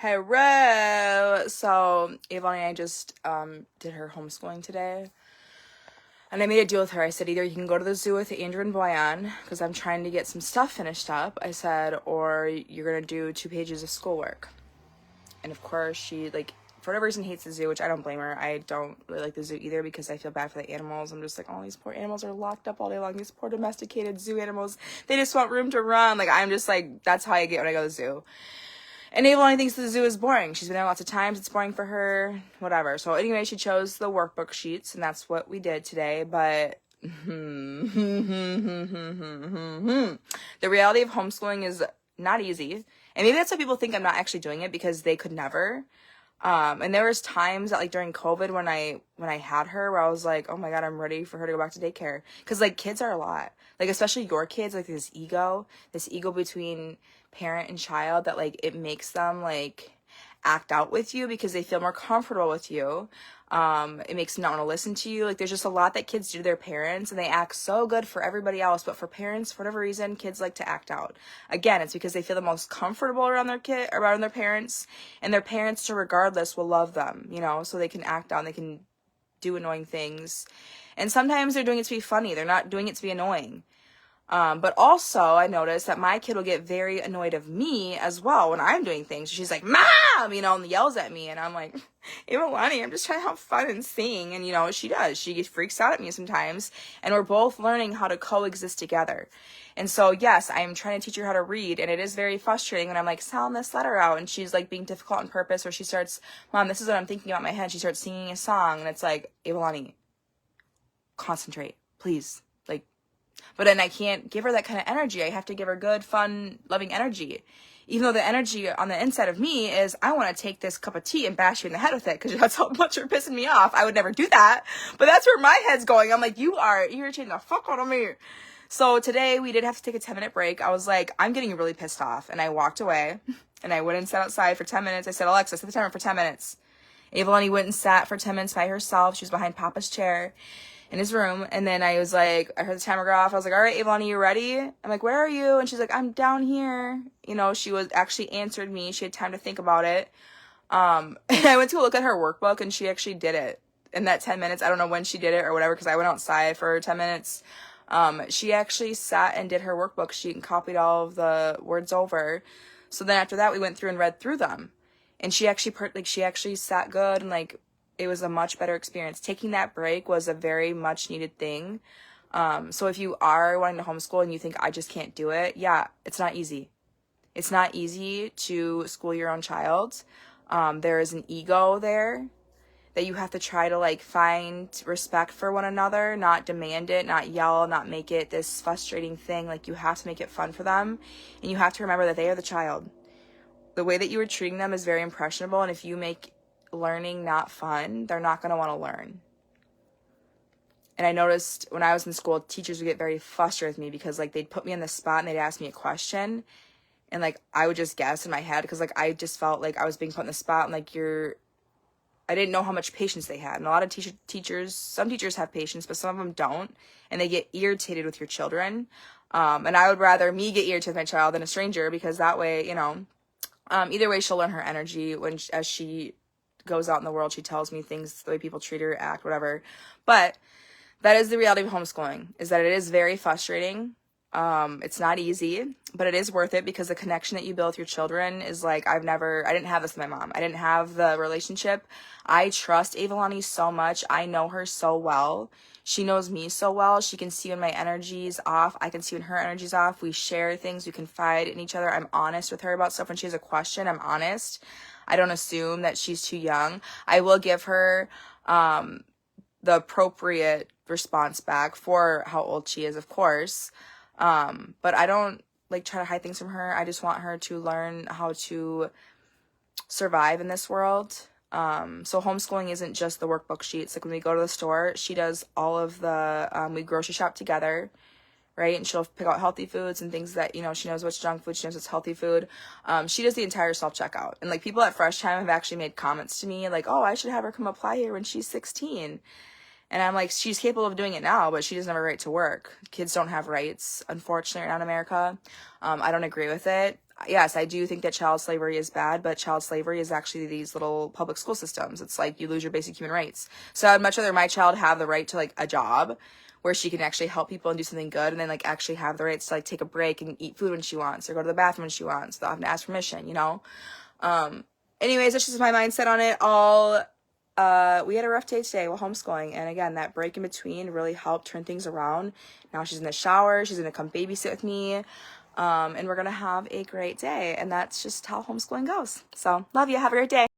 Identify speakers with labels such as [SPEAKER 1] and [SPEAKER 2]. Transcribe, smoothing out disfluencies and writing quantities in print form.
[SPEAKER 1] Hello. So Avon and I just did her homeschooling today. And I made a deal with her. I said, either you can go to the zoo with Andrew and Boyan, because I'm trying to get some stuff finished up. I said, or you're going to do 2 pages of schoolwork. And of course, she, for whatever reason, hates the zoo, which I don't blame her. I don't really like the zoo either because I feel bad for the animals. I'm just like, oh, these poor animals are locked up all day long. These poor domesticated zoo animals. They just want room to run. I'm just like, that's how I get when I go to the zoo. And Avalon thinks the zoo is boring. She's been there lots of times. It's boring for her. Whatever. So anyway, she chose the workbook sheets, and that's what we did today. But the reality of homeschooling is not easy. And maybe that's why people think I'm not actually doing it, because they could never. And there was times that during COVID when I had her, where I was like, oh my God, I'm ready for her to go back to daycare. Cause kids are a lot, especially your kids, this ego between parent and child that it makes them act out with you because they feel more comfortable with you. It makes them not want to listen to you. There's just a lot that kids do to their parents, and they act so good for everybody else, but for parents, for whatever reason, kids like to act out. Again, it's because they feel the most comfortable around their parents, and their parents, regardless, will love them, so they can act out and they can do annoying things. And sometimes they're doing it to be funny. They're not doing it to be annoying. But also, I noticed that my kid will get very annoyed of me as well when I'm doing things. She's like, Mom! And yells at me. And I'm like, Iwalani, I'm just trying to have fun and sing. And, she does. She freaks out at me sometimes. And we're both learning how to coexist together. And so, yes, I'm trying to teach her how to read. And it is very frustrating when I'm sound this letter out. And she's being difficult on purpose. Or she starts, Mom, this is what I'm thinking about in my head. She starts singing a song. And it's like, Iwalani, concentrate, please. But then I can't give her that kind of energy. I have to give her good, fun, loving energy. Even though the energy on the inside of me is, I want to take this cup of tea and bash you in the head with it because that's how much you're pissing me off. I would never do that. But that's where my head's going. I'm like, you are irritating the fuck out of me. So today we did have to take a 10-minute break. I was like, I'm getting really pissed off. And I walked away and I went and sat outside for 10 minutes. I said, Alexa, set the timer for 10 minutes. Avaloni went and sat for 10 minutes by herself. She was behind Papa's chair in his room. And then I was like, I heard the timer go off. I was like, all right, Avaloni, you ready? I'm like, where are you? And she's like, I'm down here. She was actually answered me. She had time to think about it. And I went to look at her workbook and she actually did it in that 10 minutes. I don't know when she did it or whatever, because I went outside for 10 minutes. She actually sat and did her workbook sheet and copied all of the words over. So then after that, we went through and read through them. And she actually, she actually sat good, and it was a much better experience. Taking that break was a very much needed thing. So if you are wanting to homeschool and you think, I just can't do it, yeah, it's not easy. It's not easy to school your own child. There is an ego there that you have to try to find respect for one another, not demand it, not yell, not make it this frustrating thing. You have to make it fun for them. And you have to remember that they are the child. The way that you are treating them is very impressionable. And if you make learning not fun, they're not going to want to learn. And I noticed when I was in school, teachers would get very frustrated with me because they'd put me on the spot and they'd ask me a question, and I would just guess in my head because I just felt like I was being put on the spot, and I didn't know how much patience they had. And a lot of teachers, some teachers have patience, but some of them don't, and they get irritated with your children. And I would rather me get irritated with my child than a stranger, because that way, either way, she'll learn her energy as she goes out in the world. She tells me things, the way people treat her, act, whatever. But that is the reality of homeschooling, is that it is very frustrating. It's not easy, but it is worth it, because the connection that you build with your children is I didn't have this with my mom. I didn't have the relationship. I trust Avaloni so much. I know her so well. She knows me so well. She can see when my energy's off. I can see when her energy's off. We share things. We confide in each other. I'm honest with her about stuff. When she has a question, I'm honest. I don't assume that she's too young. I will give her the appropriate response back for how old she is, of course. But I don't try to hide things from her. I just want her to learn how to survive in this world. So homeschooling isn't just the workbook sheets. When we go to the store, she does all of the, we grocery shop together, right? And she'll pick out healthy foods and things that, she knows what's junk food, she knows what's healthy food. She does the entire self-checkout. And people at Fresh Time have actually made comments to me oh, I should have her come apply here when she's 16. And I'm like, she's capable of doing it now, but she doesn't have a right to work. Kids don't have rights, unfortunately, around America. I don't agree with it. yes, I do think that child slavery is bad, but child slavery is actually these little public school systems. It's like you lose your basic human rights. So I'd much rather my child have the right to like a job where she can actually help people and do something good, and then like actually have the rights to like take a break and eat food when she wants or go to the bathroom when she wants without having to ask permission, you know? Anyways, that's just my mindset on it all. We had a rough day today with homeschooling, and again, that break in between really helped turn things around. Now she's in the shower, she's gonna come babysit with me, and we're gonna have a great day, and that's just how homeschooling goes. So, love you, have a great day.